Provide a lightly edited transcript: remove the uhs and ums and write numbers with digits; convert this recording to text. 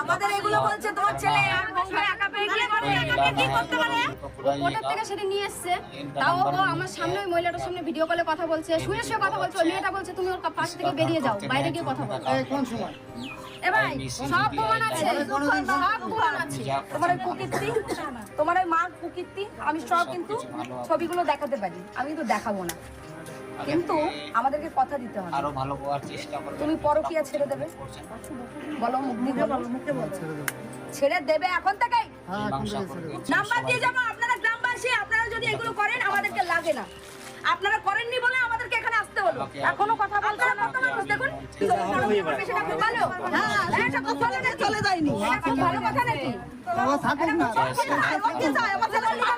আমাদের এগুলো বলছে তোমার ছেলে একা পেয়ে গিয়ে কি করতে পারে ওটার থেকে সেটা নিয়ে এসছে। তাও ও আমার সামনে ওই মহিলাটার সামনে ভিডিও কলে কথা বলছে, শুয়ে শুয়ে কথা বলছে। ওই মেয়েটা বলছে তুমি ওর পাশ থেকে বেরিয়ে যাও, বাইরে গিয়ে কথা বলো। কোন সময় ভাই সব প্রমাণ আছে, সব প্রমাণ আছে। তোমার ওই কুকীর্তি, তোমার ওই মার কুকীর্তি আমি সব কিন্তু ছবিগুলো দেখাতে পারি, আমি কিন্তু দেখাবো না। কিন্তু আমাদেরকে কথা দিতে হবে, আরো ভালো করার চেষ্টা করবে। তুমি পরকীয়া ছেড়ে দেবে? বলো মুক্তি বলো, মুখে বলো ছেড়ে দেবে এখন থেকেই। নাম্বার দিয়ে যাবো। আপনারা গ্রামবাসী, আপনারা যদি এগুলো করেন আমাদেরকে লাগে না। আপনারা করেননি বলে আমাদেরকে এখানে আসতে হলো। এখনো কথা বলছেন না, দেখুন ভালো। হ্যাঁ এটা খুব ভালো, চলে যায়নি, খুব ভালো কথা নাকি?